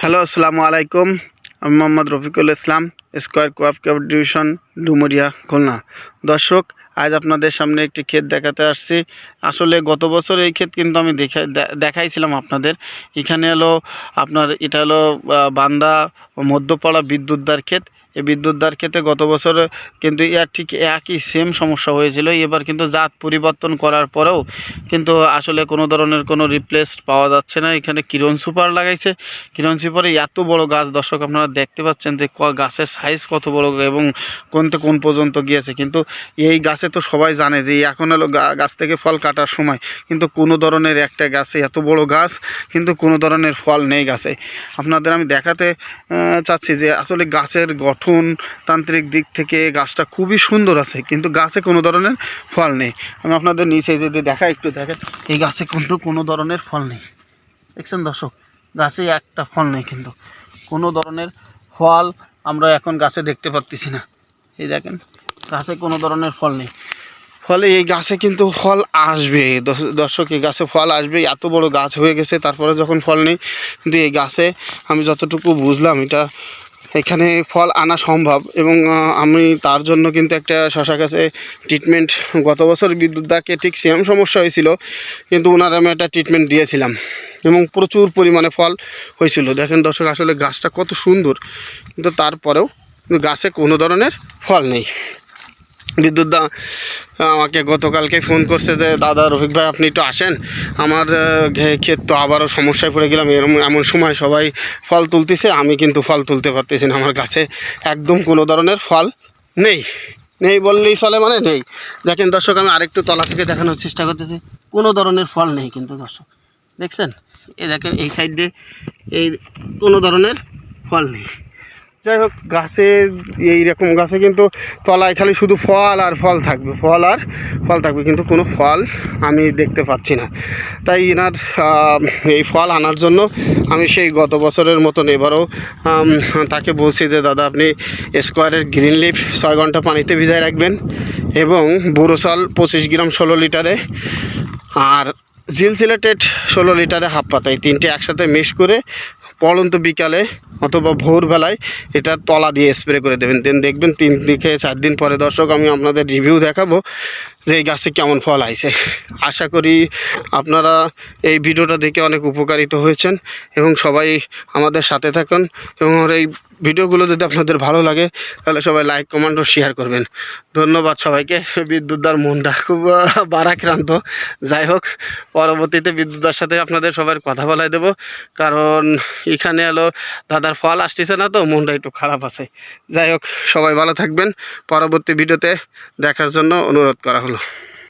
Hello, আসসালামু আলাইকুম। আমি Mohammad Rafiqul Islam, Square co-op division, Dumuria, Khulna. দর্শক, আজ আপনাদের সামনে একটি ক্ষেত দেখাতে আসছি। আসলে গত বছর এই ক্ষেত কিন্তু আমি দেখাইছিলাম আপনাদের। এখানে হলো এটা হলো বান্দা মধ্যপাড়া বিদ্যুৎদার ক্ষেত। এই বিদ্যুৎদার ক্ষেতে গত বছর কিন্তু ঠিক একই সেম সমস্যা হয়েছিল। এবার কিন্তু জাত পরিবর্তন করার পরেও কিন্তু আসলে কোনো ধরনের কোনো রিপ্লেস পাওয়া যাচ্ছে না। এখানে কিরণ সুপার লাগাইছে। কিরণ সুপারে এত বড় গাছ, দর্শক আপনারা দেখতে পাচ্ছেন যে গাছের সাইজ কত বড় এবং কোন পর্যন্ত গিয়েছে। কিন্তু এই গাছে তো সবাই জানে যে এখন হলো গাছ থেকে ফল কাটার সময়, কিন্তু কোনো ধরনের একটা গাছে এত বড় গাছ কিন্তু কোনো ধরনের ফল নেই গাছে। আপনাদের আমি দেখাতে চাচ্ছি যে আসলে গাছের গঠনতান্ত্রিক দিক থেকে গাছটা খুবই সুন্দর আছে, কিন্তু গাছে কোনো ধরনের ফল নেই। আমি আপনাদের নিচে যদি একটু দেখেন, এই গাছে কিন্তু কোনো ধরনের ফল নেই। দেখছেন দর্শক, গাছে একটা ফল নেই, কিন্তু কোনো ধরনের ফল আমরা এখন গাছে দেখতে পাচ্ছি না। এই দেখেন, গাছে কোনো ধরনের ফল নেই। ফলে এই গাছে কিন্তু ফল আসবে দর্শক, এই গাছে ফল আসবে। এত বড় গাছ হয়ে গেছে, তারপরে যখন ফল নেই, কিন্তু এই গাছে আমি যতটুকু বুঝলাম এখানে ফল আনা সম্ভব। এবং আমি তার জন্য কিন্তু একটা শশা গাছে ট্রিটমেন্ট, গত বছর বিদ্যুৎদাকে ঠিক সেম সমস্যা হয়েছিল, কিন্তু ওনার আমি একটা ট্রিটমেন্ট দিয়েছিলাম এবং প্রচুর পরিমাণে ফল হয়েছিল। দেখেন দর্শক, আসলে গাছটা কত সুন্দর, কিন্তু তারপরেও গাছে কোনো ধরনের ফল নেই। বিদ্যুৎদা আমাকে গতকালকে ফোন করছে যে দাদা রফিক ভাই, আপনি একটু আসেন, আমার ক্ষেত তো আবারও সমস্যায় পড়ে গেলাম। এমন সময় সবাই ফল তুলতেছে, আমি কিন্তু ফল তুলতে পারতেছি না। আমার গাছে একদম কোনো ধরনের ফল নেই। নেই বললেই চলে, মানে নেই। দেখেন দর্শক, আমি আরেকটু তলা থেকে দেখানোর চেষ্টা করতেছি, কোনো ধরনের ফল নেই। কিন্তু দর্শক দেখছেন, এই দেখেন এই সাইডে এই কোনো ধরনের ফল নেই। যাই হোক, গাছে এইরকম গাছে কিন্তু তলায় খালি শুধু ফল আর ফল থাকবে, ফল আর ফল থাকবে, কিন্তু কোনো ফল আমি দেখতে পাচ্ছি না। তাই এনার এই ফল আনার জন্য আমি সেই গত বছরের মতন এবারও তাকে বলছি যে দাদা, আপনি স্কোয়ারের গ্রিন লিফ 6 ঘন্টা পানিতে ভিজায় রাখবেন, এবং বোরোসল 25 গ্রাম 16 লিটারে, আর জিল সিলেটেড 16 লিটারে হাফ পাতায়, তিনটে একসাথে মিক্স করে পড়ন্ত বিকালে অথবা ভোরবেলায় এটা তলা দিয়ে স্প্রে করে দেবেন। দেন দেখবেন 3 থেকে 4 দিন পরে দর্শক আমি আপনাদের রিভিউ দেখাবো যে এই গাছে কেমন ফল আইছে। আশা করি আপনারা এই ভিডিওটা দেখে অনেক উপকারিত হয়েছেন, এবং সবাই আমাদের সাথে থাকুন। এবং আমার এই ভিডিওগুলো যদি আপনাদের ভালো লাগে, তাহলে সবাই লাইক, কমেন্ট ও শেয়ার করবেন। ধন্যবাদ সবাইকে। বিদ্যুৎদার মনটা খুব বারাক্রান্ত। যাই হোক, পরবর্তীতে বিদ্যুৎদার সাথে আপনাদের সবার কথা বলাই দেবো, কারণ এখানে হলো দাদার ফল আসতেছে না, তো মনটা একটু খারাপ আছে। যাই হোক, সবাই ভালো থাকবেন। পরবর্তী ভিডিওতে দেখার জন্য অনুরোধ করা হলো।